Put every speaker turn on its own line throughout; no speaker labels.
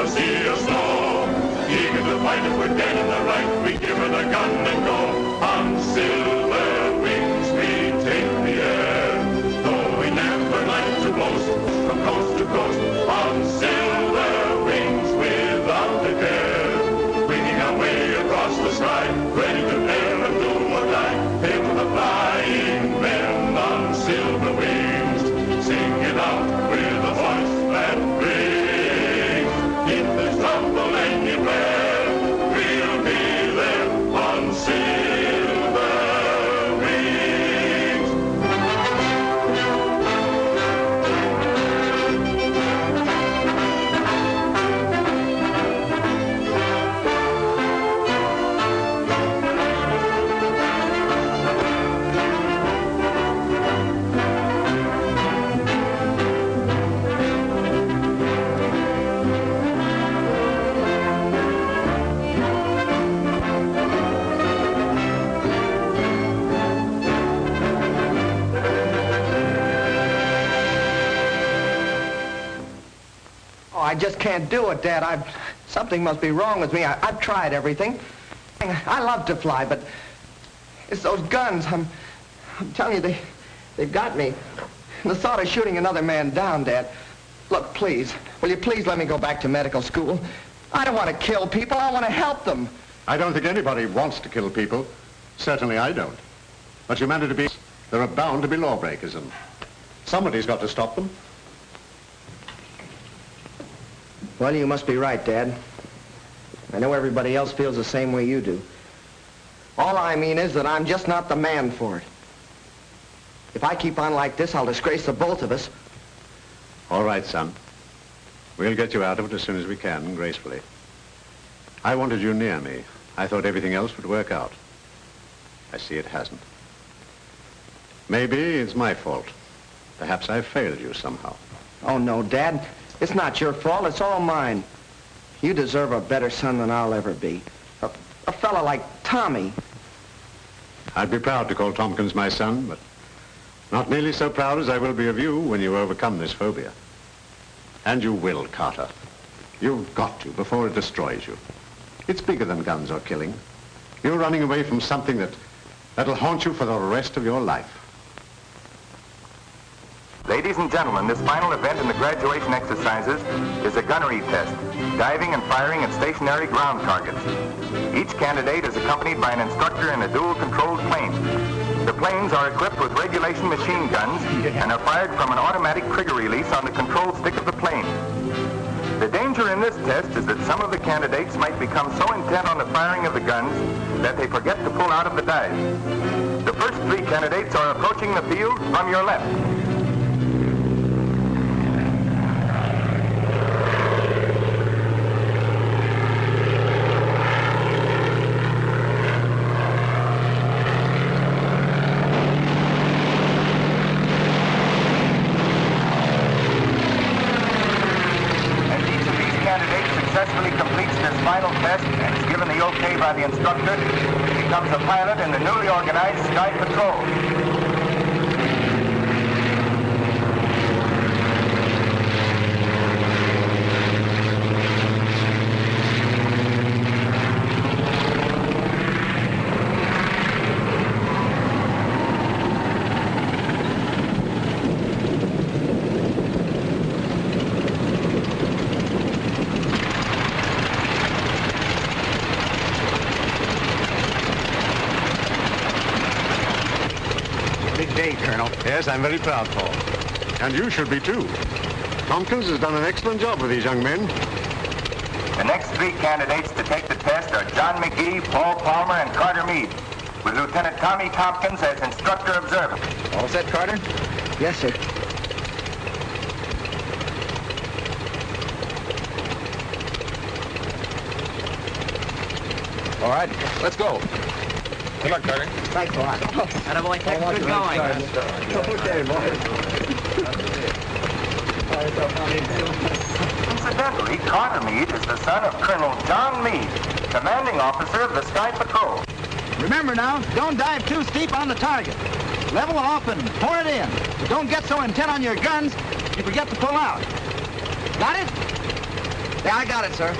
the sea of snow. Eager to fight if we're dead in the right, we give her the gun and go. On silver wings we take the air, though we never like to boast, from coast to coast. On silver wings without a care, winging our way across the sky, ready to dare and do or die. Hail to the flying men on silver wings, sing it out with a voice that rings. If there's trouble anywhere, we'll be there on silver wings.
I just can't do it, Dad. Something must be wrong with me. I've tried everything. I love to fly, but it's those guns. I'm telling you, they've got me. The thought of shooting another man down, Dad. Look, please, will you please let me go back to medical school? I don't want to kill people. I want to help them.
I don't think anybody wants to kill people. Certainly I don't. But humanity beings, there are bound to be lawbreakers, and somebody's got to stop them.
Well, you must be right, Dad. I know everybody else feels the same way you do. All I mean is that I'm just not the man for it. If I keep on like this, I'll disgrace the both of us.
All right, son. We'll get you out of it as soon as we can, gracefully. I wanted you near me. I thought everything else would work out. I see it hasn't. Maybe it's my fault. Perhaps I failed you somehow.
Oh, no, Dad. It's not your fault. It's all mine. You deserve a better son than I'll ever be. A fella like Tommy.
I'd be proud to call Tompkins my son, but not nearly so proud as I will be of you when you overcome this phobia. And you will, Carter. You've got to, before it destroys you. It's bigger than guns or killing. You're running away from something that'll haunt you for the rest of your life.
Ladies and gentlemen, this final event in the graduation exercises is a gunnery test, diving and firing at stationary ground targets. Each candidate is accompanied by an instructor in a dual-controlled plane. The planes are equipped with regulation machine guns and are fired from an automatic trigger release on the control stick of the plane. The danger in this test is that some of the candidates might become so intent on the firing of the guns that they forget to pull out of the dive. The first three candidates are approaching the field from your left. The instructor becomes a pilot in the newly organized Sky Patrol.
Yes, I'm very proud, Paul. And you should be, too. Tompkins has done an excellent job with these young men.
The next three candidates to take the test are John McGee, Paul Palmer, and Carter Meade, with Lieutenant Tommy Tompkins as instructor observer.
All set, Carter? Yes, sir.
All right, let's go. Good luck, Carter.
Thanks a lot.
Attaboy, thanks. Good going.
Okay, boys.
Incidentally, Carter Meade is the son of Colonel John Meade, commanding officer of the Sky Patrol.
Remember now, don't dive too steep on the target. Level off and pour it in. But don't get so intent on your guns, you forget to pull out. Got it?
Yeah, I got it, sir.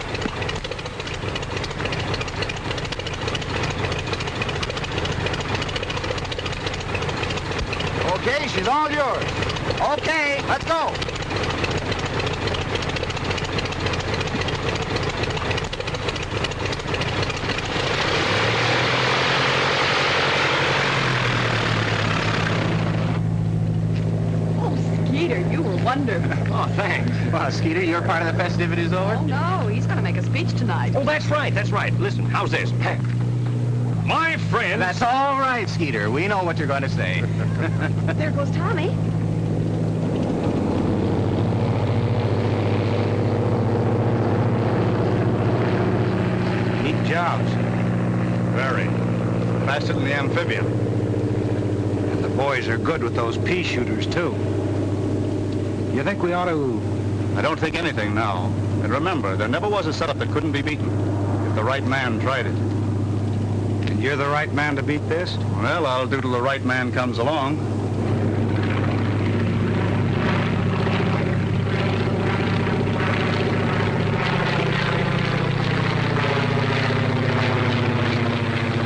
Okay, she's all yours.
Okay.
Let's go.
Skeeter, you were wonderful.
Oh, thanks.
Well, Skeeter, your part of the festivities over?
Oh, no, he's going to make a speech tonight.
Oh, that's right, that's right. Listen, how's this? My friends...
That's all right, Skeeter. We know what you're going to say.
There goes Tommy.
Neat jobs.
Very.
Faster than the amphibian. And the boys are good with those pea shooters, too. You think we ought to...
I don't think anything now. And remember, there never was a setup that couldn't be beaten if the right man tried it.
And you're the right man to beat this?
Well, I'll do till the right man comes along.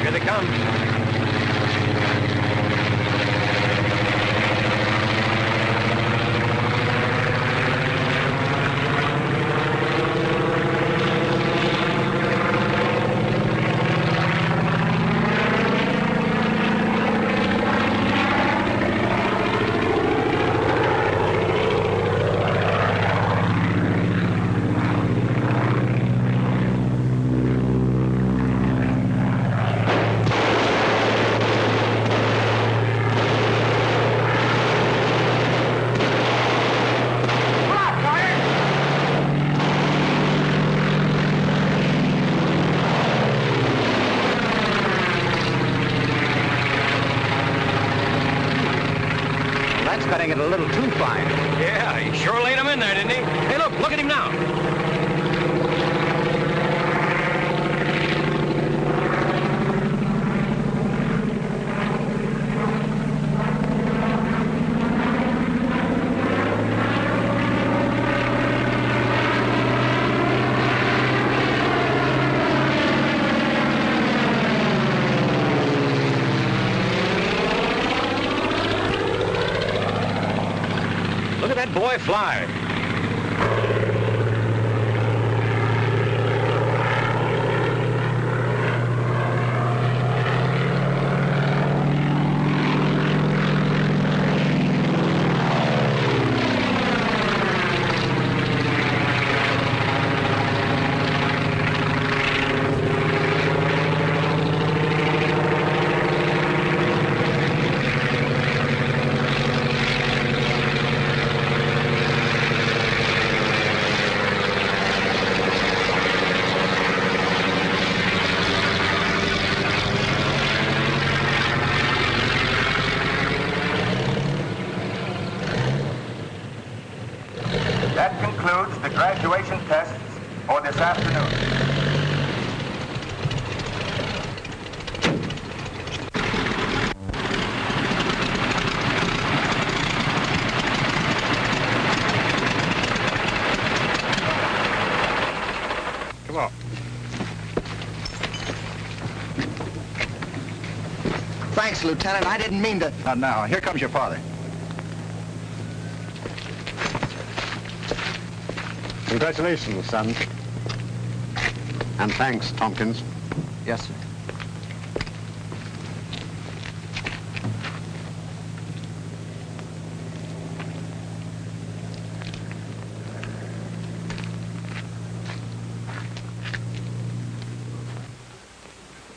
Here they come.
Cutting it a little too fine.
Yeah, he sure laid him in there, didn't he? Hey, look at him now. Look at that boy fly.
That concludes the graduation tests for this afternoon.
Come on.
Thanks, Lieutenant. I didn't mean to...
Now, here comes your father.
Congratulations, son. And thanks, Tompkins.
Yes, sir.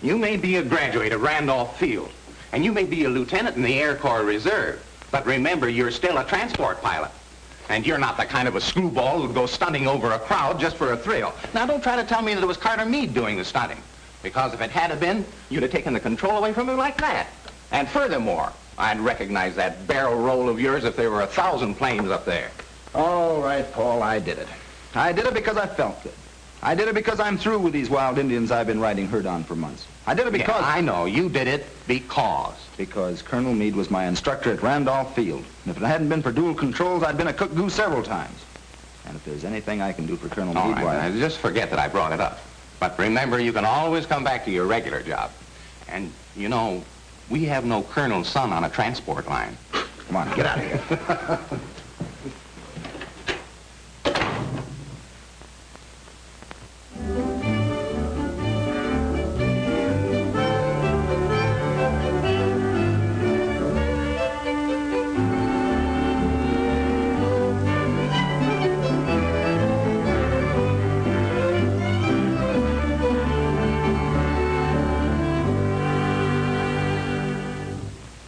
You may be a graduate of Randolph Field, and you may be a lieutenant in the Air Corps Reserve, but remember, you're still a transport pilot. And you're not the kind of a screwball who'd go stunting over a crowd just for a thrill. Now, don't try to tell me that it was Carter Meade doing the stunting, because if it had been, you'd have taken the control away from him like that. And furthermore, I'd recognize that barrel roll of yours if there were 1,000 planes up there.
All right, Paul, I did it. I did it because I felt good. I did it because I'm through with these wild Indians I've been riding herd on for months. I did it because...
Yeah, I know. You did it because...
Because Colonel Meade was my instructor at Randolph Field. And if it hadn't been for dual controls, I'd been a cook goose several times. And if there's anything I can do for Colonel
All
McGee,
right, now, just forget that I brought it up. But remember, you can always come back to your regular job. And, you know, we have no colonel's son on a transport line.
Come on, get out of here.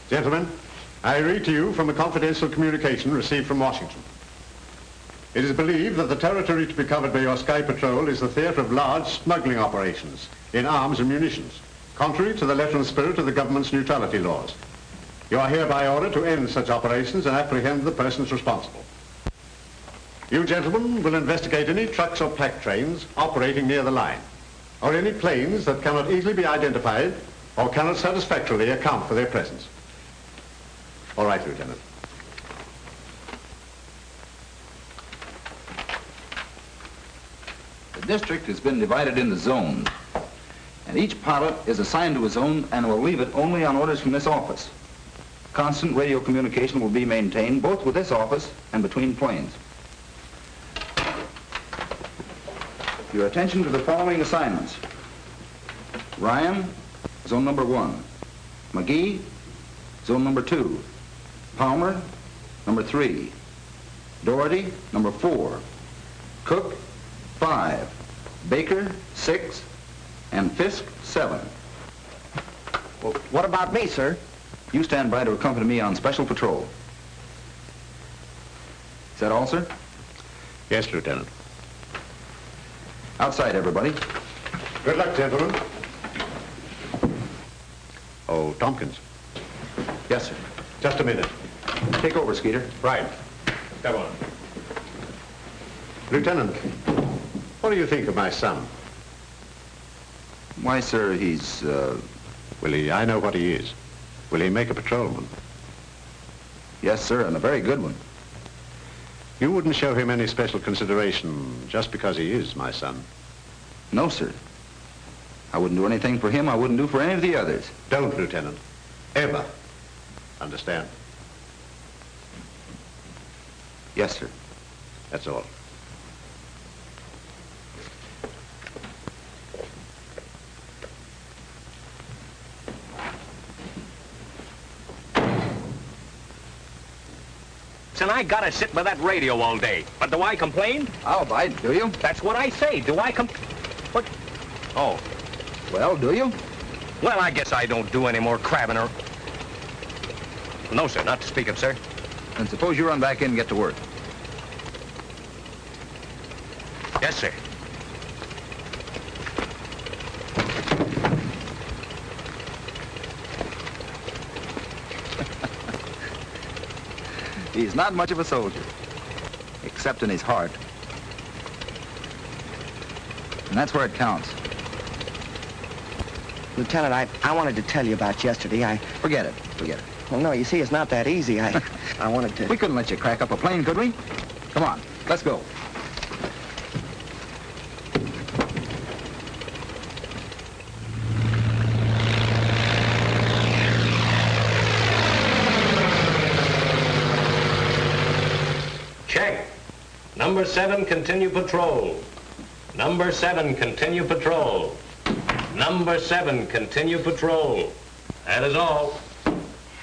Gentlemen, I read to you from a confidential communication received from Washington. It is believed that the territory to be covered by your Sky Patrol is the theater of large smuggling operations in arms and munitions, contrary to the letter and spirit of the government's neutrality laws. You are hereby ordered to end such operations and apprehend the persons responsible. You gentlemen will investigate any trucks or pack trains operating near the line, or any planes that cannot easily be identified or cannot satisfactorily account for their presence. All right, Lieutenant.
The district has been divided into zones, and each pilot is assigned to a zone and will leave it only on orders from this office. Constant radio communication will be maintained both with this office and between planes. Your attention to the following assignments. Ryan, zone number 1. McGee, zone number 2. Palmer, number 3. Doherty, number 4. Cook, 5. Baker, 6. And Fisk, 7.
Well, what about me, sir?
You stand by to accompany me on special patrol. Is that all, sir?
Yes, Lieutenant.
Outside, everybody.
Good luck, gentlemen. Oh, Tompkins.
Yes, sir.
Just a minute.
Take over, Skeeter.
Right. Come on. Lieutenant, what do you think of my son?
Why, sir, he's,
Will he, I know what he is. Will he make a patrolman?
Yes, sir, and a very good one.
You wouldn't show him any special consideration just because he is my son?
No, sir. I wouldn't do anything for him I wouldn't do for any of the others.
Don't, Lieutenant. Ever. Understand?
Yes, sir.
That's all.
And I gotta sit with that radio all day. But do I complain?
I'll bite, do you?
That's what I say. Do I What? Oh.
Well, do you?
Well, I guess I don't do any more crabbing or... No, sir, not to speak of, sir.
Then suppose you run back in and get to work.
Yes, sir.
He's not much of a soldier, except in his heart. And that's where it counts.
Lieutenant, I wanted to tell you about yesterday.
Forget it. Forget it.
Well, no, you see, it's not that easy. I wanted to...
We couldn't let you crack up a plane, could we? Come on, let's go.
Check. Number 7, continue patrol. Number 7, continue patrol. Number 7, continue patrol. That is all.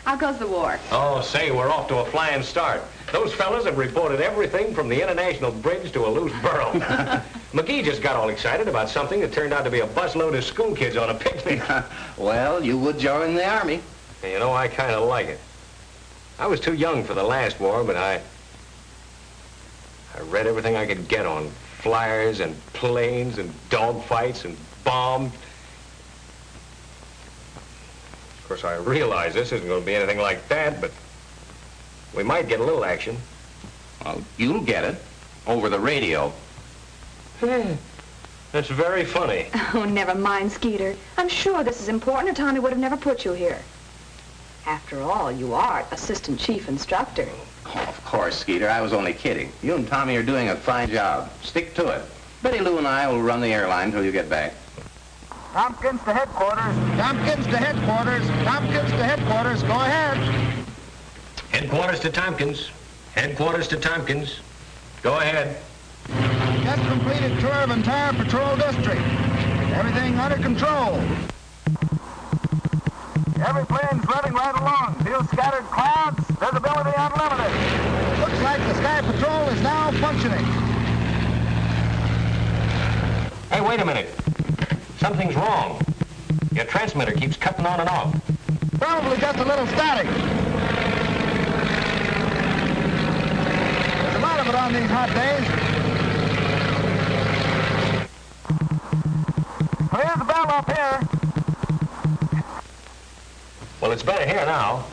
How goes the war?
Oh, say, we're off to a flying start. Those fellas have reported everything from the International Bridge to a loose burro. McGee just got all excited about something that turned out to be a busload of school kids on a picnic.
Well, you would join the Army.
And you know, I kind of like it. I was too young for the last war, but I read everything I could get on flyers and planes and dogfights and bombs. Of course, I realize this isn't going to be anything like that, but we might get a little action.
Well, you'll get it. Over the radio.
That's very funny.
Oh, never mind, Skeeter. I'm sure this is important or Tommy would have never put you here. After all, you are assistant chief instructor.
Oh, of course, Skeeter. I was only kidding. You and Tommy are doing a fine job. Stick to it. Betty Lou and I will run the airline till you get back.
Tompkins to headquarters.
Tompkins to headquarters. Tompkins to headquarters. Go ahead.
Headquarters to Tompkins. Headquarters to Tompkins. Go ahead.
Just completed tour of entire patrol district. Everything under control.
Every plane's running right along. Few scattered clouds. Visibility unlimited.
Looks like the Sky Patrol is now functioning.
Hey, wait a minute. Something's wrong. Your transmitter keeps cutting on and off.
Probably just a little static. There's a lot of it on these hot days.
Clear the bell up here.
Well, it's better here now.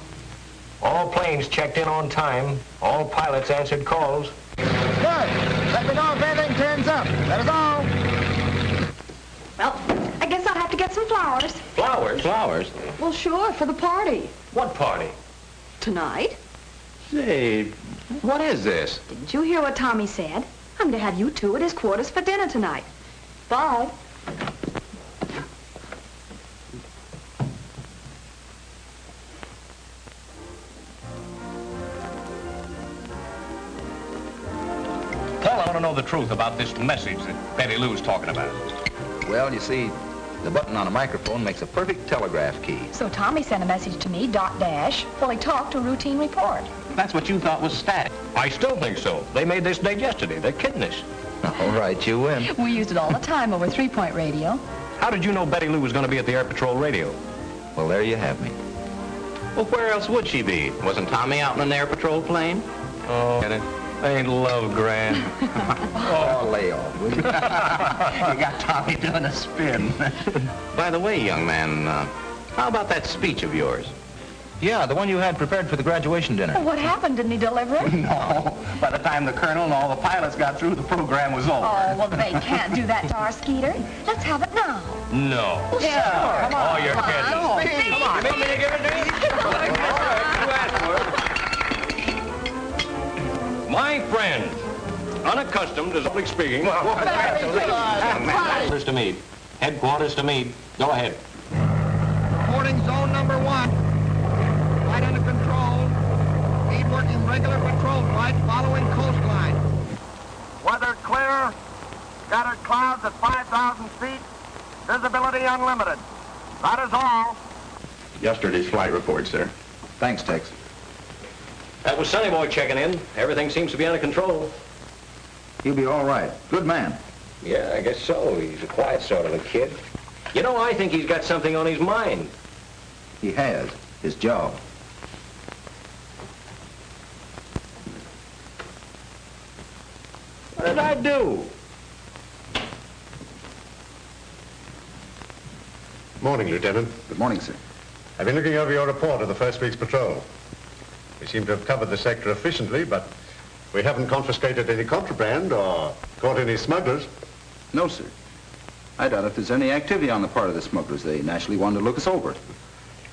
All planes checked in on time. All pilots answered calls.
Good. Let me know if anything turns up. That is all.
Well, I guess I'll have to get some flowers.
Flowers? Flowers?
Well, sure, for the party.
What party?
Tonight.
Say, what is this?
Didn't you hear what Tommy said? I'm to have you two at his quarters for dinner tonight. Bye.
Tell, I want to know the truth about this message that Betty Lou's talking about.
Well, you see, the button on a microphone makes a perfect telegraph key.
So Tommy sent a message to me, dot dash, while he talked to a routine report.
That's what you thought was static.
I still think so. They made this date yesterday. They're kidding us.
All right, you win.
We used it all the time over 3-point radio.
How did you know Betty Lou was going to be at the Air Patrol radio?
Well, there you have me.
Well, where else would she be? Wasn't Tommy out in an air patrol plane?
Oh, get it? Ain't love grand.
Oh, lay off, will you?
You got Tommy doing a spin. By the way, young man, how about that speech of yours?
Yeah, the one you had prepared for the graduation dinner.
Well, what happened? Didn't he deliver it?
No. By the time the colonel and all the pilots got through, the program was over.
Oh, well, they can't do that to our Skeeter. Let's have it now.
No.
Well, sure.
Come on. Oh, you're kidding.
Oh, Steve.
Come on. You mean me to give it to you? All right, you asked for it. My friend, unaccustomed to public speaking. Headquarters to Meade. Headquarters to Meade. Go ahead.
Reporting zone number 1. Flight under control. Meade working regular patrol flight following coastline.
Weather clear. Scattered clouds at 5,000 feet. Visibility unlimited. That is all.
Yesterday's flight report, sir.
Thanks, Tex.
That was Sonny Boy checking in. Everything seems to be under control.
He'll be all right. Good man.
Yeah, I guess so. He's a quiet sort of a kid. You know, I think he's got something on his mind.
He has. His job.
What did I do?
Morning, Lieutenant.
Good morning, sir.
I've been looking over your report of the first week's patrol. We seem to have covered the sector efficiently, but we haven't confiscated any contraband or caught any smugglers.
No, sir. I doubt if there's any activity on the part of the smugglers. They naturally wanted to look us over.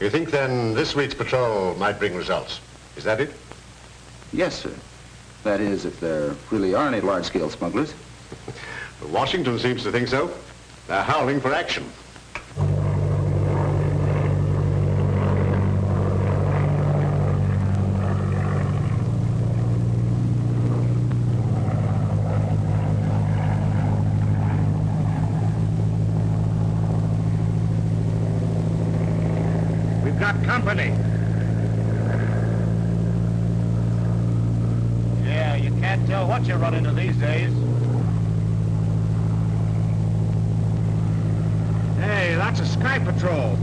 You think then this week's patrol might bring results? Is that it?
Yes, sir. That is, if there really are any large-scale smugglers.
Washington seems to think so. They're howling for action.
Got company.
Yeah, you can't tell what you run into these days.
Hey, that's a Sky Patrol.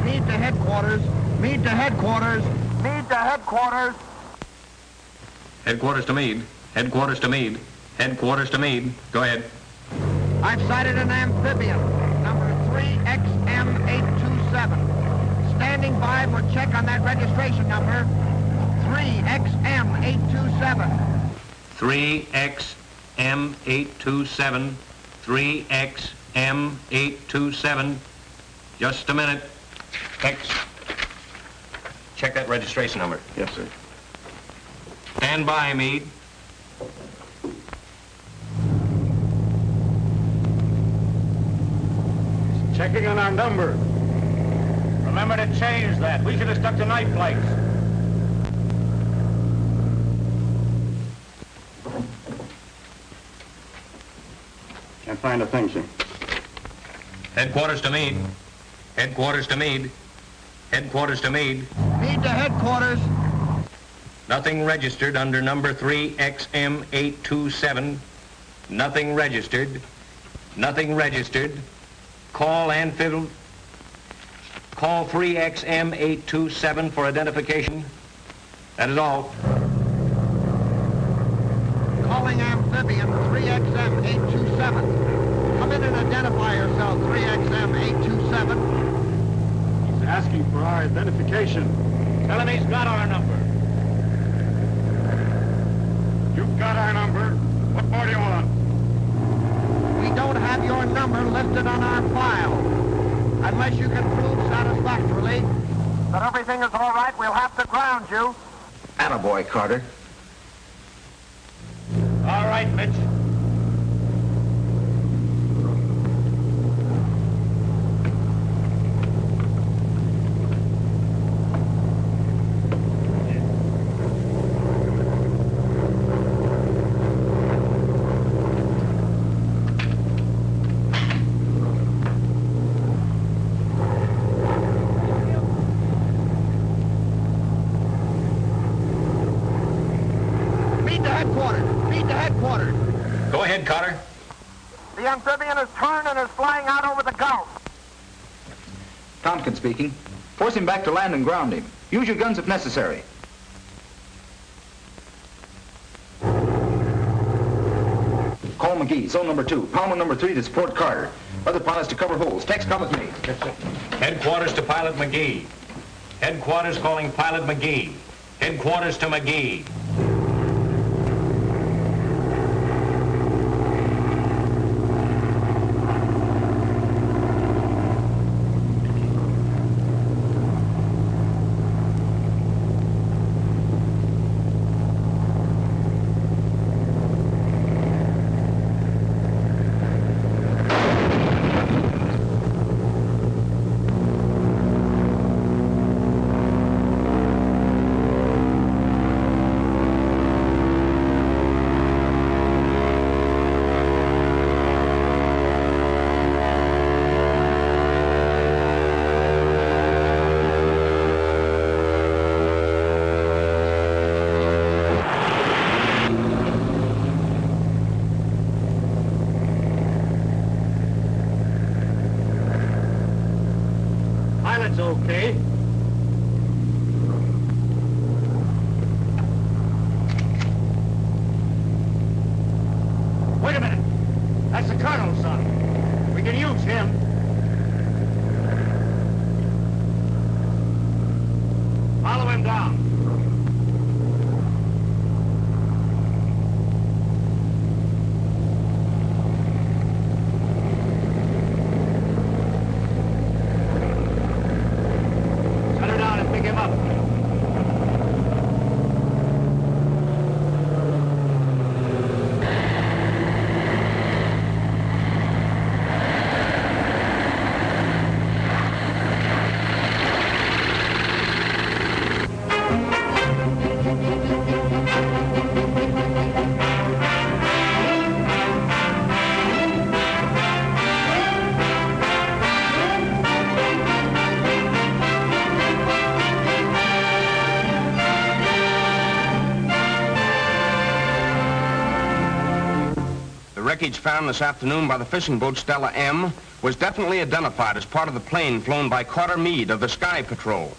Meade to headquarters. Meade to headquarters.
Meade to headquarters.
Headquarters to Meade. Headquarters to Meade. Headquarters to Meade. Go ahead.
I've sighted an amphibian, number 3XM827. Standing by for check on that registration number. 3XM827.
3XM827. 3XM827. Just a minute. Thanks. Check that registration number.
Yes, sir.
Stand by, Meade.
Checking on our number. Remember to change that. We should have stuck to night flights. Can't find a thing, sir.
Headquarters to Meade. Headquarters to Meade. Headquarters to Meade.
Meade to headquarters.
Nothing registered under number 3XM827. Nothing registered. Nothing registered. Call Anfield. Call 3XM827 for identification. That is all.
Calling amphibian 3XM827. Come in and identify yourself, 3XM827.
He's asking for our identification. Tell him he's got our number. You've got our number. What more do you want?
We don't have your number listed on our file. Unless you can prove satisfactorily that everything is all right, we'll have to ground you.
Attaboy, Carter.
All right, Mitch.
Go ahead, Carter.
The amphibian is turned and is flying out over the Gulf.
Tompkins speaking. Force him back to land and ground him. Use your guns if necessary. Call McGee, zone number 2. Palmer number 3 to support Carter. Other pilots to cover holes. Tex, come with me.
Headquarters to Pilot McGee. Headquarters calling Pilot McGee. Headquarters to McGee.
Pilot's okay. Wait a minute. That's the colonel's son. We can use him. Follow him down.
Wreckage found this afternoon by the fishing boat Stella M was definitely identified as part of the plane flown by Carter Meade of the Sky Patrol.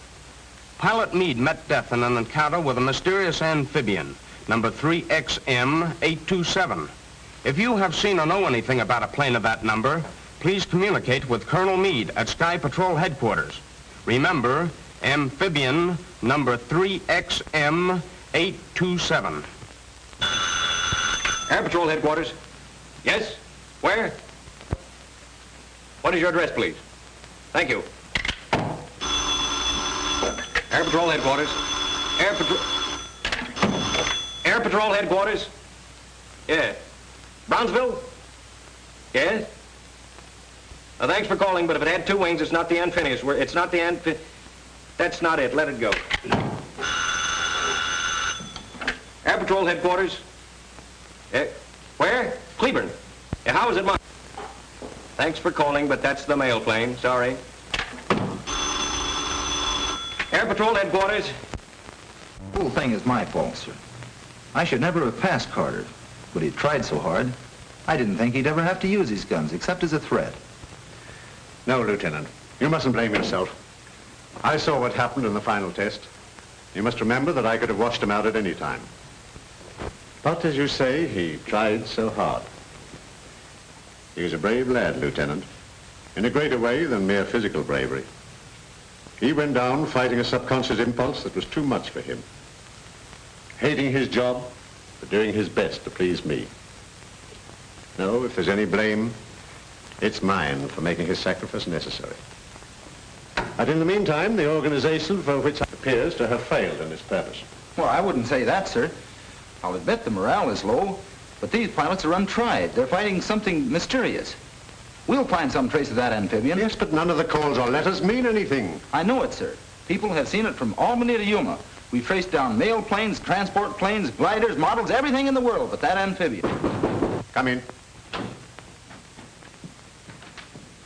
Pilot Meade met death in an encounter with a mysterious amphibian, number 3XM827. If you have seen or know anything about a plane of that number, please communicate with Colonel Meade at Sky Patrol headquarters. Remember, amphibian number 3XM827.
Air Patrol headquarters.
Yes? Where? What is your address, please? Thank you. Air Patrol Headquarters. Air Patrol Headquarters. Yeah. Brownsville? Yes? Thanks for calling, but if it had two wings, it's not the Amphibious. It's not the Amphibious. That's not it. Let it go. Air Patrol Headquarters. Where? Cleburne. Yeah, how is it, Mom? Thanks for calling, but that's the mail plane. Sorry. Air Patrol Headquarters.
The whole thing is my fault, sir. I should never have passed Carter, but he tried so hard. I didn't think he'd ever have to use his guns, except as a threat.
No, Lieutenant. You mustn't blame yourself. I saw what happened in the final test. You must remember that I could have washed him out at any time. But, as you say, he tried so hard. He was a brave lad, Lieutenant, in a greater way than mere physical bravery. He went down fighting a subconscious impulse that was too much for him. Hating his job, but doing his best to please me. No, if there's any blame, it's mine for making his sacrifice necessary. But in the meantime, the organization for which it appears to have failed in its purpose.
Well, I wouldn't say that, sir. I'll admit the morale is low, but these pilots are untried. They're fighting something mysterious. We'll find some trace of that amphibian.
Yes, but none of the calls or letters mean anything.
I know it, sir. People have seen it from Albany to Yuma. We've traced down mail planes, transport planes, gliders, models, everything in the world but that amphibian.
Come in.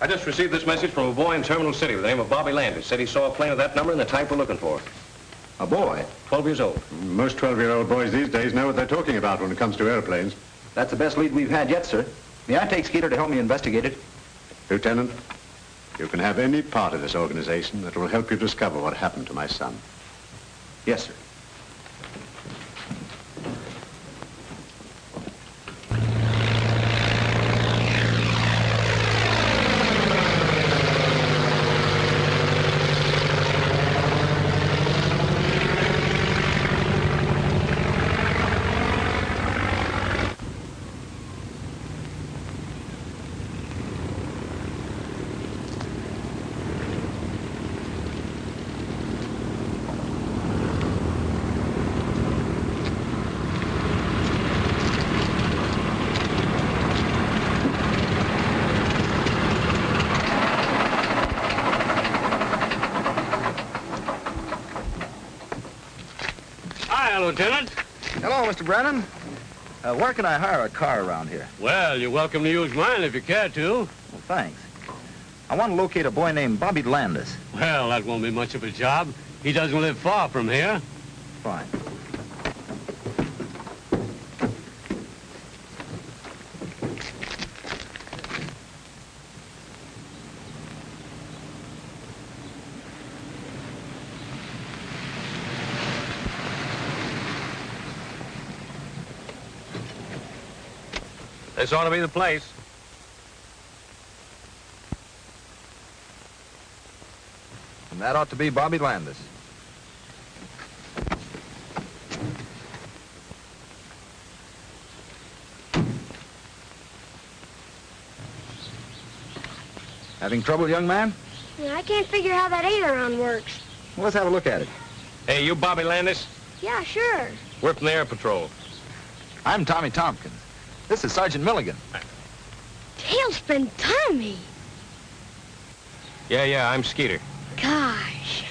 I just received this message from a boy in Terminal City with the name of Bobby Landis. Said he saw a plane of that number and the type we're looking for.
A boy?
12 years old.
Most 12-year-old boys these days know what they're talking about when it comes to airplanes.
That's the best lead we've had yet, sir. May I take Skeeter to help me investigate it?
Lieutenant, you can have any part of this organization that will help you discover what happened to my son.
Yes, sir.
Lieutenant.
Hello, Mr. Brennan. Where can I hire a car around here?
Well, you're welcome to use mine if you care to.
Well, thanks. I want to locate a boy named Bobby Landis.
Well, that won't be much of a job. He doesn't live far from here.
Fine.
This ought to be the place.
And that ought to be Bobby Landis. Having trouble, young man?
Yeah, I can't figure how that aileron works.
Well, let's have a look at it.
Hey, you Bobby Landis?
Yeah, sure.
We're from the Air Patrol.
I'm Tommy Tompkins. This is Sergeant Milligan.
Tailspin Tommy.
Yeah, I'm Skeeter.
Gosh.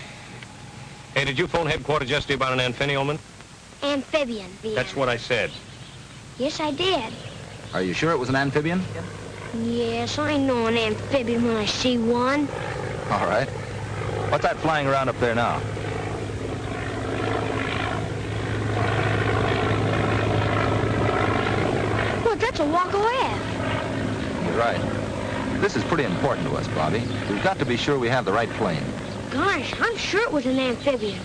Hey, did you phone headquarters yesterday about an amphibian?
Amphibian.
That's what I said.
Yes, I did.
Are you sure it was an amphibian?
Yes, I know an amphibian when I see one.
All right. What's that flying around up there now?
Look, that's a Waco F.
You're right. This is pretty important to us, Bobby. We've got to be sure we have the right plane.
Gosh, I'm sure it was an amphibian.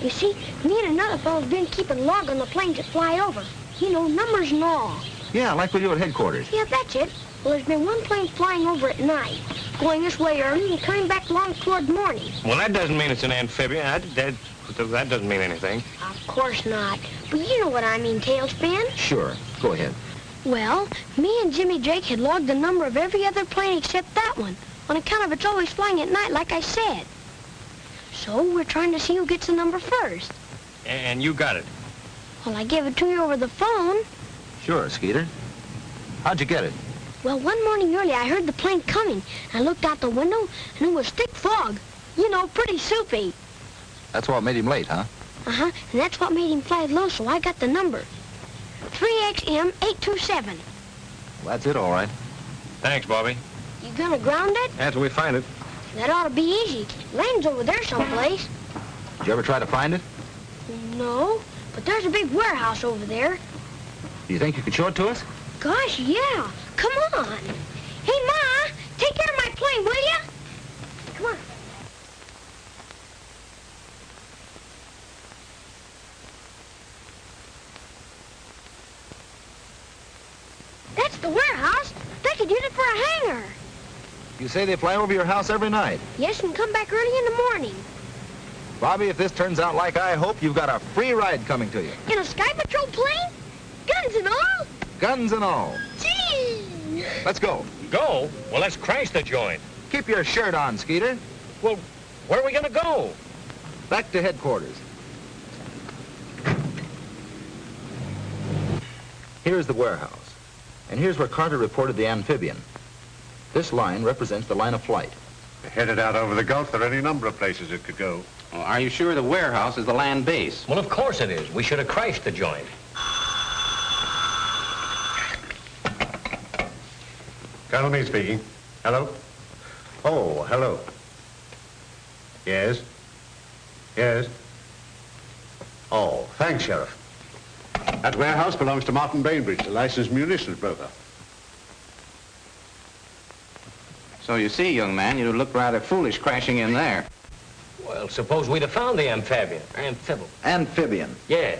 You see, me and another fellow's been keeping log on the planes that fly over. You know, numbers and all.
Yeah, like we do at headquarters.
Yeah, that's it. Well, there's been one plane flying over at night, going this way early and coming back long toward morning.
Well, that doesn't mean it's an amphibian. That doesn't mean anything.
Of course not. But you know what I mean, Tailspin.
Sure. Go ahead.
Well, me and Jimmy Drake had logged the number of every other plane except that one. on account of it's always flying at night, like I said. So we're trying to see who gets the number first.
And you got it.
Well, I gave it to you over the phone.
Sure, Skeeter. How'd you get it?
Well, one morning early, I heard the plane coming. I looked out the window, and it was thick fog. You know, pretty soupy.
That's what made him late, huh?
Uh-huh, and that's what made him fly low, so I got the number. 3XM827.
Well, that's it, all right.
Thanks, Bobby.
You gonna ground it?
After we find it.
That ought to be easy. Land's over there someplace.
Did you ever try to find it?
No, but there's a big warehouse over there.
Do you think you could show it to us?
Gosh, yeah. Come on. Hey, Ma, take care of my plane, will you? Come on. That's the warehouse. They could use it for a hangar.
You say they fly over your house every night.
Yes, and come back early in the morning.
Bobby, if this turns out like I hope, you've got a free ride coming to you.
In a Sky Patrol plane? Guns and all?
Guns and all.
Gee!
Let's go.
Go? Well, let's crash the joint.
Keep your shirt on, Skeeter.
Well, where are we going to go?
Back to headquarters. Here's the warehouse. And here's where Carter reported the amphibian. This line represents the line of flight.
Headed out over the Gulf, there are any number of places it could go.
Well, are you sure the warehouse is the land base?
Well, of course it is. We should have crashed the joint.
Colonel Meade speaking. Hello? Oh, hello. Yes? Yes? Oh, thanks, Sheriff. That warehouse belongs to Martin Bainbridge, a licensed munitions broker.
So you see, young man, you look rather foolish crashing in there.
Well, suppose we'd have found the amphibian.
Amphibian?
Yeah.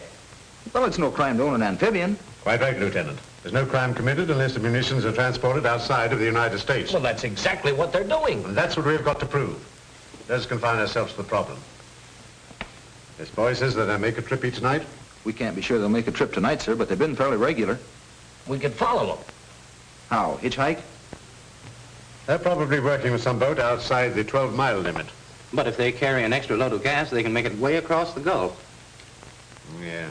Well, it's no crime to own an amphibian.
Quite right, Lieutenant. There's no crime committed unless the munitions are transported outside of the United States.
Well, that's exactly what they're doing.
And that's what we've got to prove. Let's confine ourselves to the problem. This boy says that they'll make a trip each night.
We can't be sure they'll make a trip tonight, sir, but they've been fairly regular.
We could follow them.
How? Hitchhike?
They're probably working with some boat outside the 12-mile limit.
But if they carry an extra load of gas, they can make it way across the Gulf.
Yeah.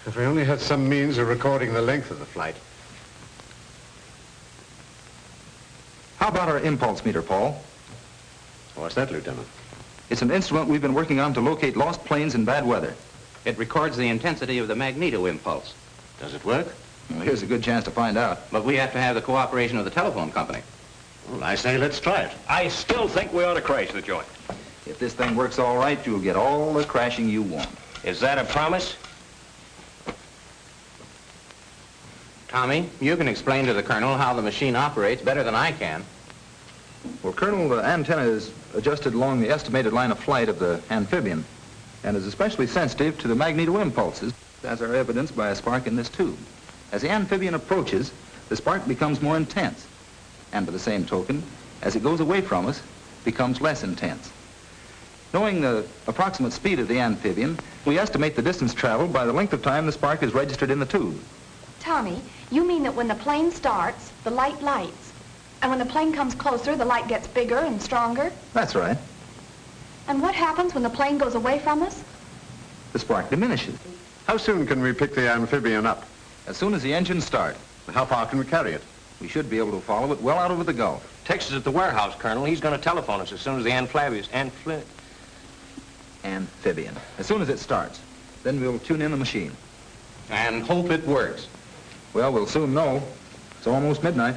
If we only had some means of recording the length of the flight.
How about our impulse meter, Paul?
What's that, Lieutenant?
It's an instrument we've been working on to locate lost planes in bad weather.
It records the intensity of the magneto impulse.
Does it work?
Well, here's a good chance to find out.
But we have to have the cooperation of the telephone company.
Well, I say let's try it.
I still think we ought to crash the joint.
If this thing works all right, you'll get all the crashing you want.
Is that a promise?
Tommy, you can explain to the Colonel how the machine operates better than I can.
Well, Colonel, the antenna is adjusted along the estimated line of flight of the amphibian and is especially sensitive to the magneto impulses, as are evidenced by a spark in this tube. As the amphibian approaches, the spark becomes more intense, and by the same token, as it goes away from us, becomes less intense. Knowing the approximate speed of the amphibian, we estimate the distance traveled by the length of time the spark is registered in the tube.
Tommy, you mean that when the plane starts, the light lights, and when the plane comes closer, the light gets bigger and stronger?
That's right.
And what happens when the plane goes away from us?
The spark diminishes.
How soon can we pick the amphibian up?
As soon as the engines start.
How far can we carry it?
We should be able to follow it well out over the Gulf.
Texas at the warehouse, Colonel. He's going to telephone us as soon as the
amphibian. As soon as it starts. Then we'll tune in the machine.
And hope it works.
Well, we'll soon know. It's almost midnight.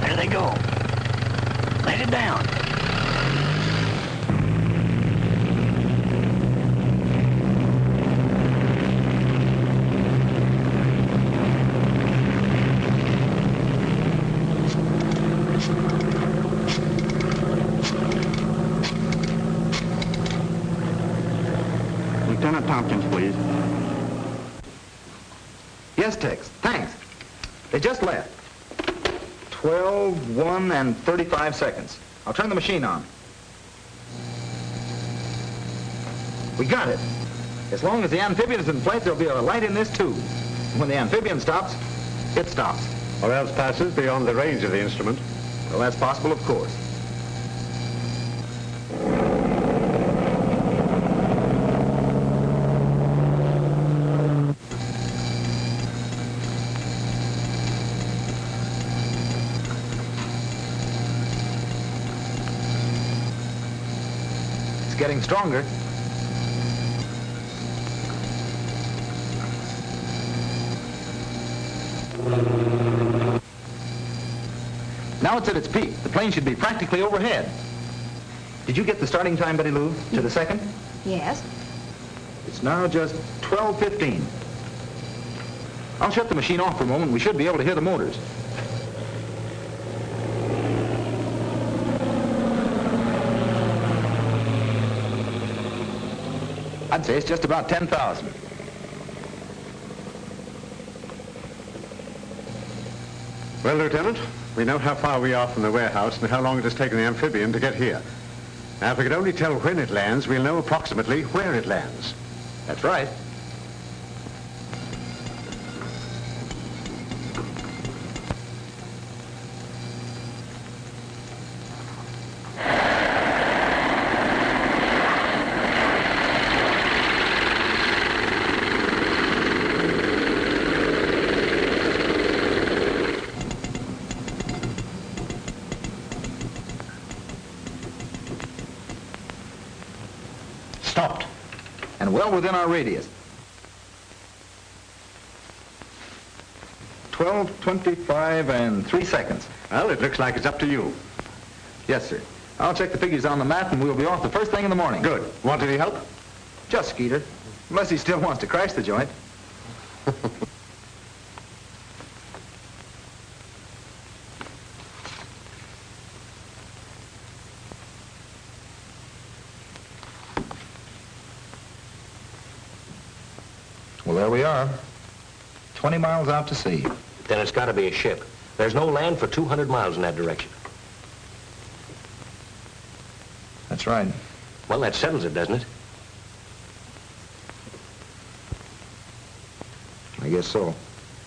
There they go. Let it down.
Lieutenant Tompkins, please.
Aztecs. Thanks. They just left. 12, 1, and 35 seconds. I'll turn the machine on. We got it. As long as the amphibian is in place, there'll be a light in this tube. When the amphibian stops, it stops.
Or else passes beyond the range of the instrument.
Well, that's possible, of course. It's getting stronger. Now it's at its peak. The plane should be practically overhead. Did you get the starting time, Betty Lou, to the second?
Yes.
It's now just 12:15. I'll shut the machine off for a moment. We should be able to hear the motors. I'd say it's just about 10,000.
Well, Lieutenant, we know how far we are from the warehouse and how long it has taken the amphibian to get here. Now, if we could only tell when it lands, we'll know approximately where it lands.
That's right.
Stopped.
And well within our radius. 12:25 and 3 seconds.
Well, it looks like it's up to you.
Yes, sir. I'll check the figures on the map and we'll be off the first thing in the morning.
Good. Want any help?
Just Skeeter. Unless he still wants to crash the joint. Well, there we are. 20 miles out to sea.
Then it's got to be a ship. There's no land for 200 miles in that direction.
That's right.
Well, that settles it, doesn't it?
I guess so.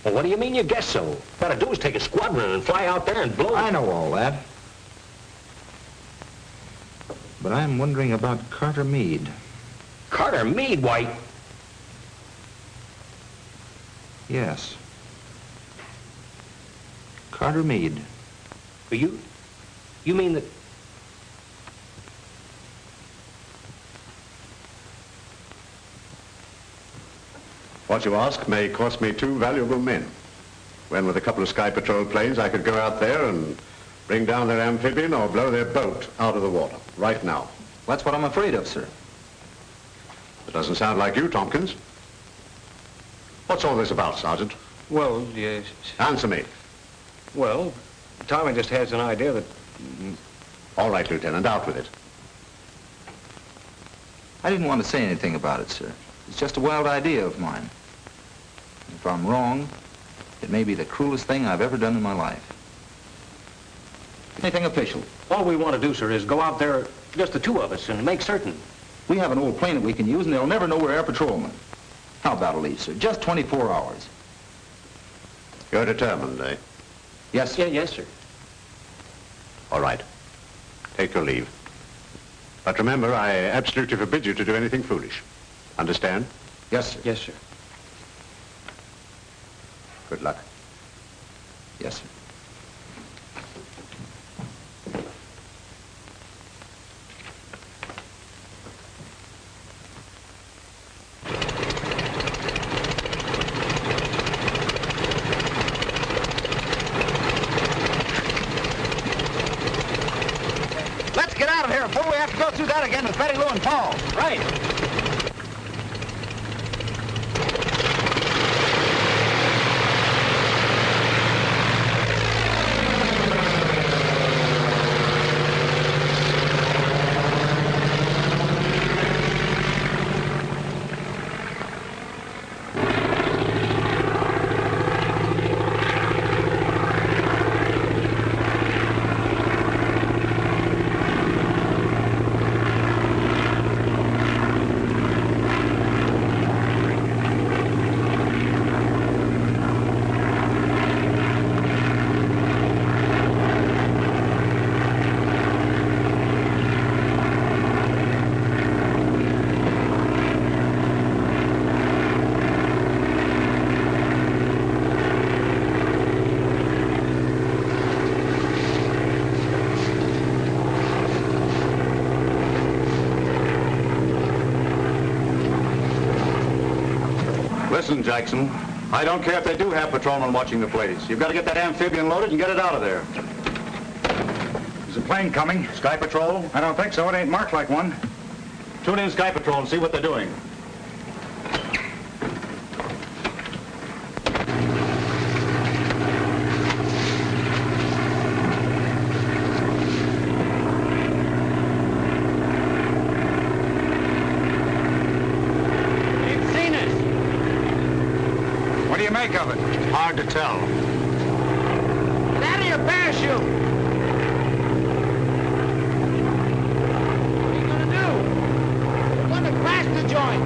Well, what do you mean you guess so? What to do is take a squadron and fly out there and blow...
I know all that. But I'm wondering about Carter Meade.
Carter Meade, why...
Yes. Carter Meade.
You mean that...
What you ask may cost me 2 valuable men. When with a couple of Sky Patrol planes, I could go out there and bring down their amphibian or blow their boat out of the water, right now.
That's what I'm afraid of, sir.
It doesn't sound like you, Tompkins. What's all this about, Sergeant?
Well, yes...
Answer me.
Well, Tommy just has an idea that...
All right, Lieutenant, out with it.
I didn't want to say anything about it, sir. It's just a wild idea of mine. If I'm wrong, it may be the cruelest thing I've ever done in my life. Anything official.
All we want to do, sir, is go out there, just the two of us, and make certain.
We have an old plane that we can use, and they'll never know we're air patrolmen. How about a leave, sir? Just 24 hours.
You're determined, eh?
Yes, sir.
Yeah, yes, sir.
All right. Take your leave. But remember, I absolutely forbid you to do anything foolish. Understand?
Yes, sir.
Yes, sir.
Good luck.
Yes, sir.
Let's get out of here before we have to go through that again with Betty Lou and Paul.
Right.
Listen, Jackson, I don't care if they do have patrolmen watching the place. You've got to get that amphibian loaded and get it out of there.
Is a plane coming?
Sky Patrol?
I don't think so. It ain't marked like one.
Tune in Sky Patrol and see what they're doing.
Make of it?
Hard to tell.
Get out of your parachute! What are you gonna do? We're gonna crash the joint!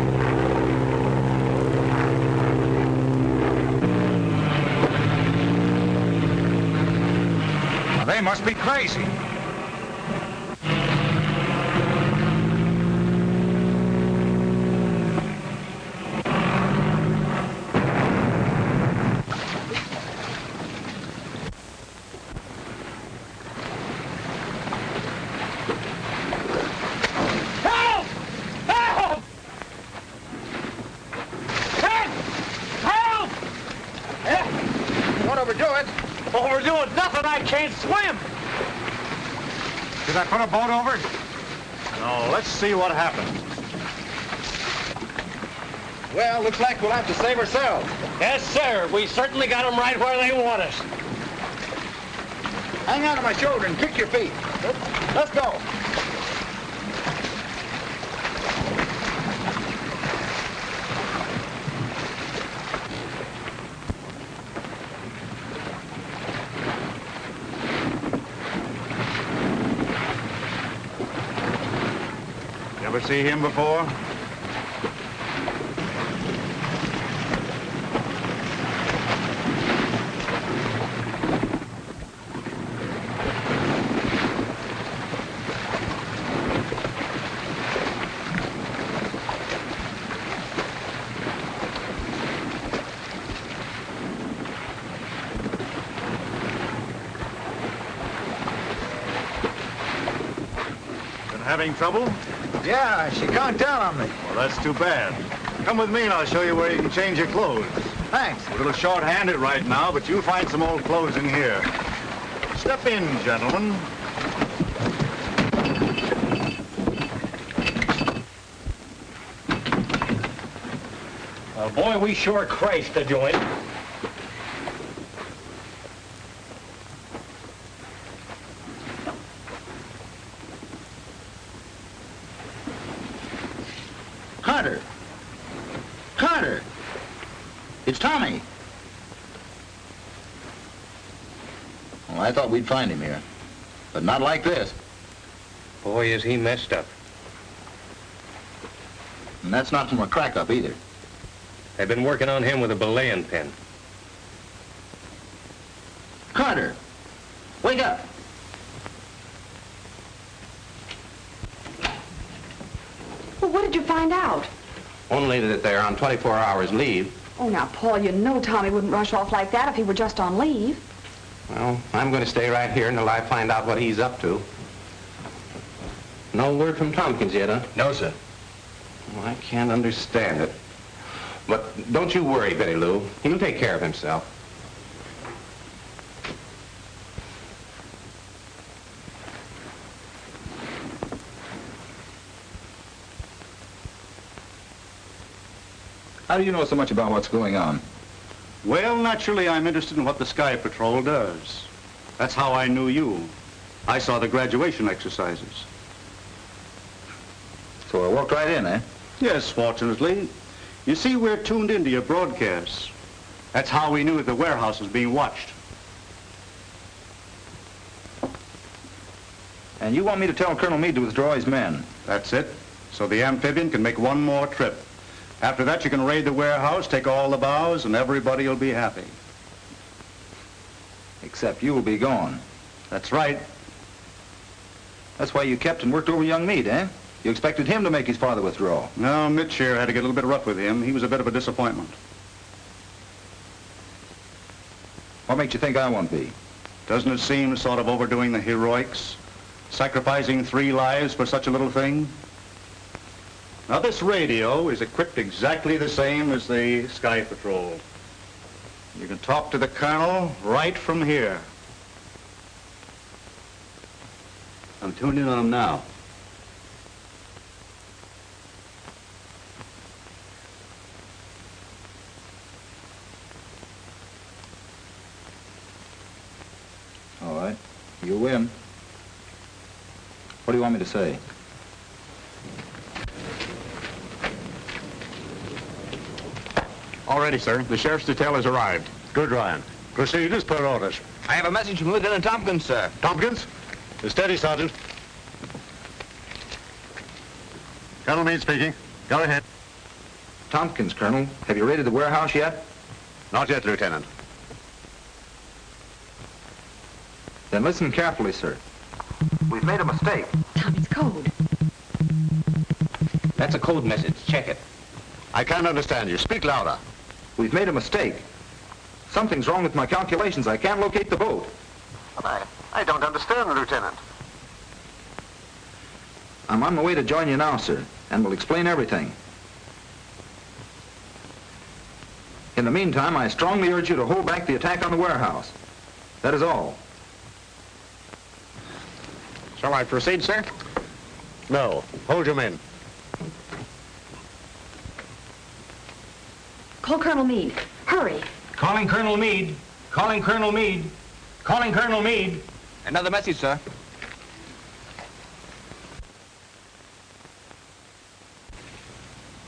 Now, they must be crazy.
Overdoing nothing, I can't swim!
Did I put a boat over?
No, let's see what happened.
Well, looks like we'll have to save ourselves.
Yes, sir. We certainly got them right where they want us.
Hang on to my shoulder and kick your feet. Let's go.
Ever see him before? Been having trouble?
Yeah, she conked down on me.
Well, that's too bad. Come with me and I'll show you where you can change your clothes.
Thanks.
A little short-handed right now, but you'll find some old clothes in here. Step in, gentlemen.
Well, boy, we sure crashed the joint.
Carter! Carter! It's Tommy. Well, I thought we'd find him here, but not like this.
Boy, is he messed up.
And that's not from a crack-up either.
They've been working on him with a belaying pin.
Carter! Wake up!
Well, what did you find out?
Only that they're on 24 hours leave.
Oh, now, Paul, you know Tommy wouldn't rush off like that if he were just on leave.
Well, I'm going to stay right here until I find out what he's up to. No word from Tompkins yet, huh?
No, sir.
Well, I can't understand it. But don't you worry, Betty Lou. He'll take care of himself.
How do you know so much about what's going on?
Well, naturally, I'm interested in what the Sky Patrol does. That's how I knew you. I saw the graduation exercises.
So I walked right in, eh?
Yes, fortunately. You see, we're tuned into your broadcasts. That's how we knew that the warehouse was being watched.
And you want me to tell Colonel Meade to withdraw his men?
That's it. So the amphibian can make one more trip. After that, you can raid the warehouse, take all the bows, and everybody will be happy.
Except you will be gone.
That's right.
That's why you kept and worked over young Meade, eh? You expected him to make his father withdraw.
No, Mitch here had to get a little bit rough with him. He was a bit of a disappointment.
What makes you think I won't be?
Doesn't it seem sort of overdoing the heroics? Sacrificing 3 lives for such a little thing?
Now, this radio is equipped exactly the same as the Sky Patrol. You can talk to the Colonel right from here. I'm tuned in on him now.
All right. You win. What do you want me to say?
All ready, sir. The sheriff's detail has arrived.
Good, Ryan. Proceed as per orders.
I have a message from Lieutenant Tompkins, sir.
Tompkins? Steady, Sergeant. Colonel Meade speaking. Go ahead.
Tompkins, Colonel. Have you raided the warehouse yet?
Not yet, Lieutenant.
Then listen carefully, sir. We've made a mistake.
Tommy's code.
That's a code message. Check it.
I can't understand you. Speak louder.
We've made a mistake. Something's wrong with my calculations. I can't locate the boat.
I don't understand, Lieutenant.
I'm on my way to join you now, sir, and will explain everything. In the meantime, I strongly urge you to hold back the attack on the warehouse. That is all.
Shall I proceed, sir?
No. Hold your men.
Call Colonel Meade. Hurry.
Calling Colonel Meade. Calling Colonel Meade. Calling Colonel Meade.
Another message, sir.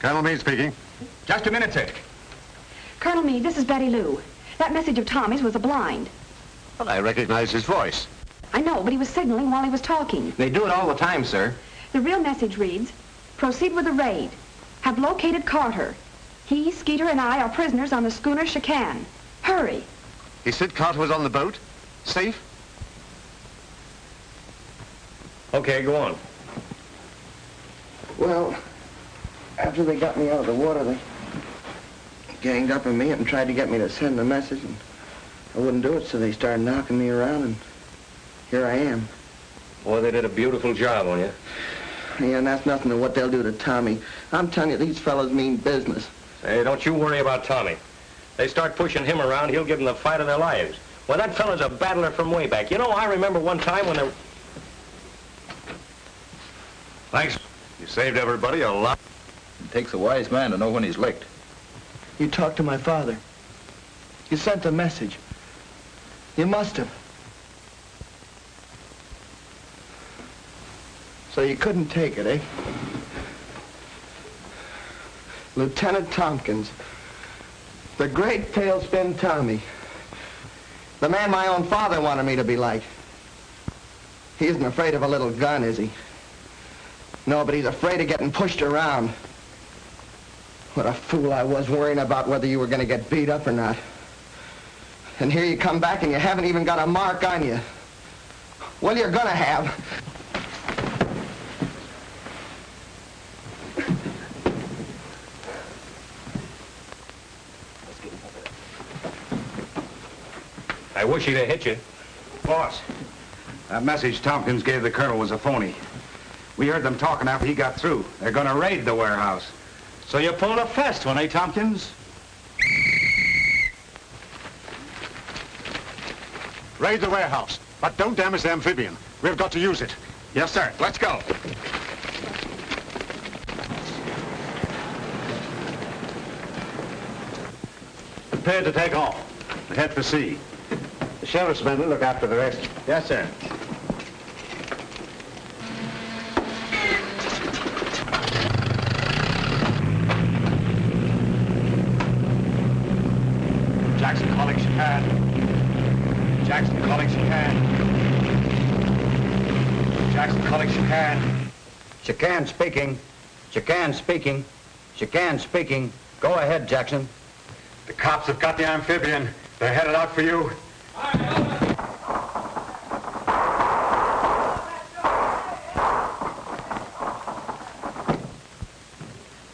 Colonel Meade speaking.
Just a minute, sir.
Colonel Meade, this is Betty Lou. That message of Tommy's was a blind.
Well, I recognize his voice.
I know, but he was signaling while he was talking.
They do it all the time, sir.
The real message reads, proceed with the raid. Have located Carter. He, Skeeter, and I are prisoners on the schooner Chicane. Hurry.
He said Carter was on the boat? Safe?
Okay, go on.
Well, after they got me out of the water, they ganged up on me and tried to get me to send the message, and I wouldn't do it, so they started knocking me around, and here I am.
Boy, they did a beautiful job on you.
Yeah, and that's nothing to what they'll do to Tommy. I'm telling you, these fellas mean business.
Hey, don't you worry about Tommy. They start pushing him around, he'll give them the fight of their lives. Well, that fella's a battler from way back. You know, I remember one time when there...
Thanks. You saved everybody a lot.
It takes a wise man to know when he's licked.
You talked to my father. You sent the message. You must have. So you couldn't take it, eh? Lieutenant Tompkins. The great Tailspin Tommy. The man my own father wanted me to be like. He isn't afraid of a little gun, is he? No, but he's afraid of getting pushed around. What a fool I was worrying about whether you were going to get beat up or not. And here you come back and you haven't even got a mark on you. Well, you're going to have.
I wish he'd have hit you.
Boss, that message Tompkins gave the colonel was a phony. We heard them talking after he got through. They're gonna raid the warehouse.
So you pulled a fast one, eh, Tompkins? Raid the warehouse, but don't damage the amphibian. We've got to use it.
Yes, sir. Let's go.
Prepare to take off. Head for sea. The sheriff's men will look after the rest.
Yes, sir.
Jackson calling Chicane. Jackson calling Chicane. Jackson calling Chicane.
Chicane speaking. Chicane speaking. Chicane speaking. Go ahead, Jackson.
The cops have got the amphibian. They're headed out for you.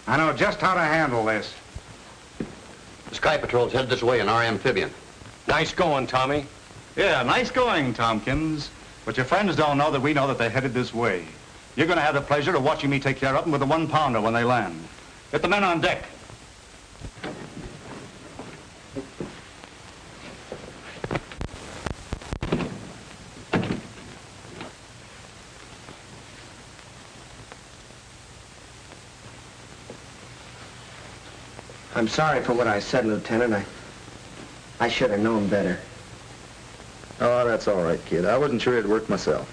I know just how to handle this.
The Sky Patrol's headed this way in our amphibian.
Nice going, Tommy.
Yeah, nice going, Tompkins. But your friends don't know that we know that they're headed this way. You're going to have the pleasure of watching me take care of them with a 1-pounder when they land. Get the men on deck.
I'm sorry for what I said, Lieutenant. I should have known better.
Oh, that's all right, kid. I wasn't sure it'd work myself.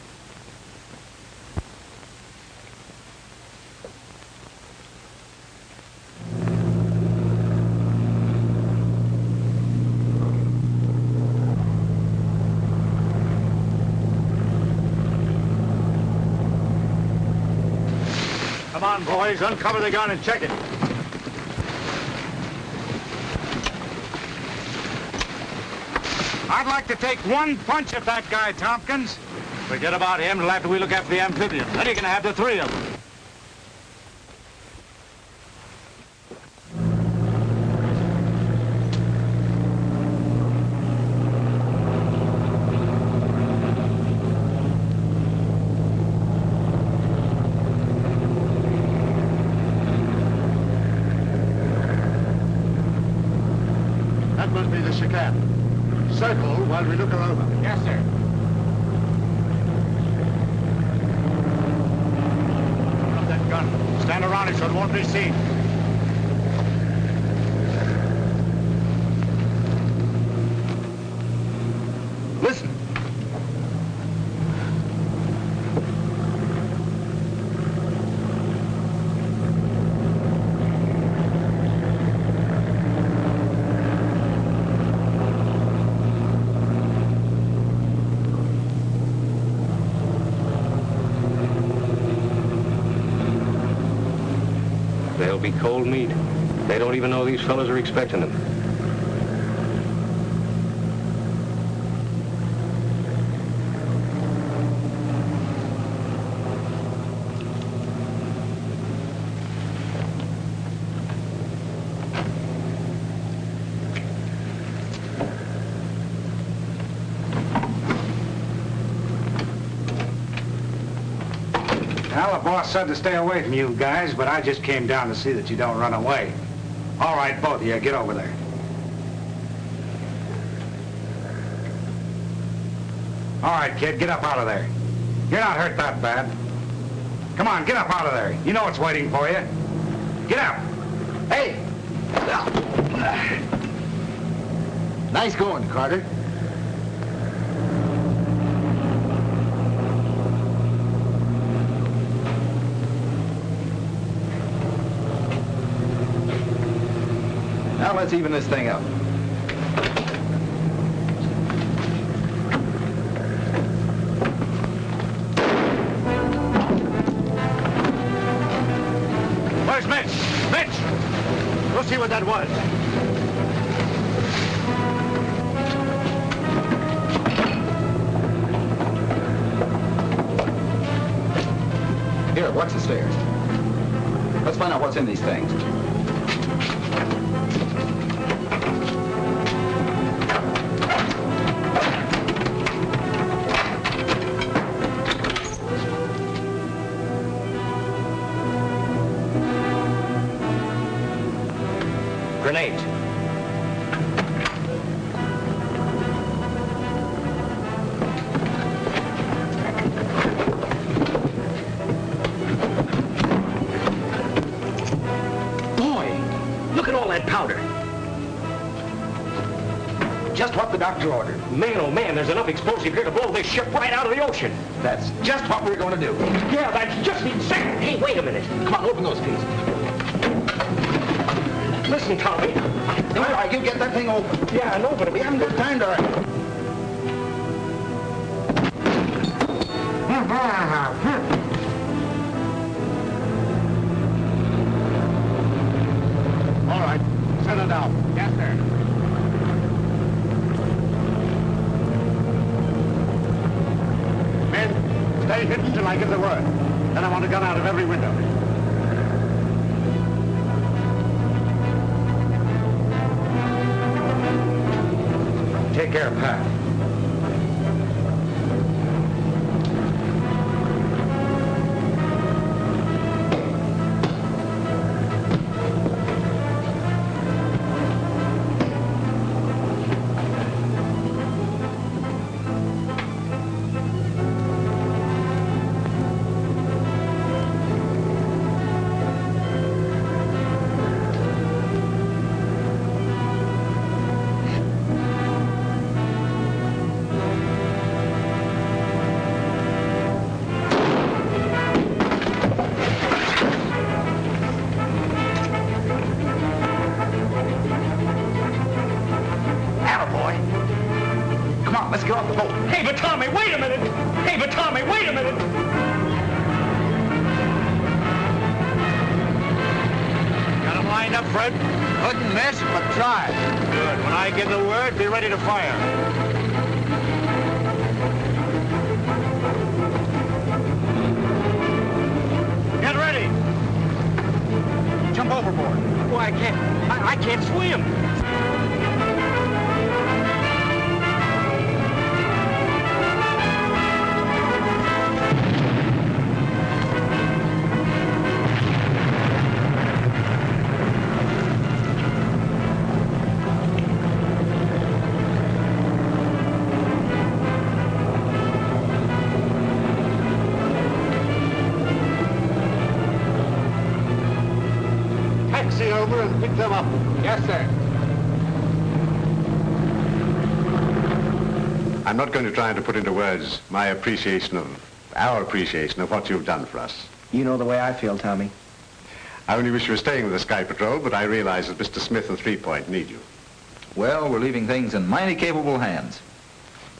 Come on, boys. Uncover the gun and check it.
I'd like to take one punch at that guy, Tompkins.
Forget about him till after we look after the amphibian. Then you're going to have the 3 of them.
That must be the chicane. Circle while we look her over.
Yes, sir.
Drop that gun. Stand around it so it won't be seen.
Listen.
They'll be cold meat. They don't even know these fellas are expecting them.
Well, the boss said to stay away from you guys, but I just came down to see that you don't run away. All right, both of you, get over there. All right, kid, get up out of there. You're not hurt that bad. Come on, get up out of there. You know what's waiting for you. Get up.
Hey! Nice going, Carter.
Now let's even this thing up.
Where's Mitch? Mitch! Go see what that was.
Here, watch the stairs. Let's find out what's in these things.
Grenades. Boy, look at all that powder.
Just what the doctor ordered.
Man, oh man, there's enough explosive here to blow this ship right out of the ocean.
That's just what we're going to do.
Yeah, that's just exactly. Hey, wait a minute.
Come on, open those pieces.
Listen, Tommy.
All right, you get that thing open.
Yeah, I know, but
We haven't got time to...
All right, settle down.
Yes, sir.
Men, stay hidden till I give the word. Then I want a gun out of every window.
Take care of Pat. you off the boat.
Hey, but Tommy, wait a minute! Hey, but Tommy, wait a minute!
Got him lined up, Fred?
Couldn't miss, but tried.
Good. When I give the word, be ready to fire. Get ready.
Jump overboard.
Oh, I can't swim.
Taxi over and pick them up.
Yes, sir.
I'm not going to try to put into words our appreciation of what you've done for us.
You know the way I feel, Tommy.
I only wish you were staying with the Sky Patrol, but I realize that Mr. Smith and 3 Point need you.
Well, we're leaving things in mighty capable hands.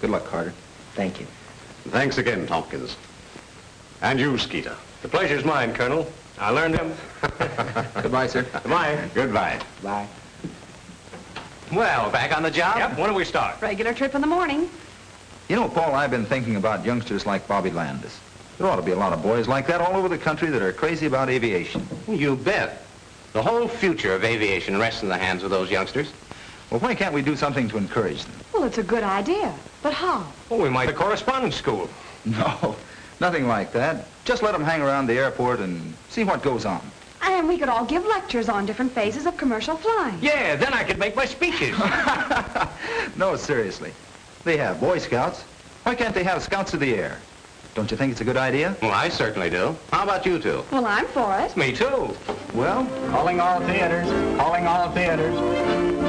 Good luck, Carter.
Thank you.
Thanks again, Tompkins. And you, Skeeter.
The pleasure's mine, Colonel. I learned him.
Goodbye, sir.
Goodbye.
Goodbye.
Bye.
Well, back on the job?
Yep, when do we start?
Regular trip in the morning.
You know, Paul, I've been thinking about youngsters like Bobby Landis. There ought to be a lot of boys like that all over the country that are crazy about aviation.
You bet. The whole future of aviation rests in the hands of those youngsters.
Well, why can't we do something to encourage them?
Well, it's a good idea. But how?
Well, we might have a correspondence school.
No, nothing like that. Just let them hang around the airport and see what goes on.
And we could all give lectures on different phases of commercial flying.
Yeah, then I could make my speeches.
No, seriously. They have Boy Scouts. Why can't they have Scouts of the Air? Don't you think it's a good idea?
Well, I certainly do. How about you two?
Well, I'm for it.
Me too.
Well,
Calling all theaters. Calling all theaters.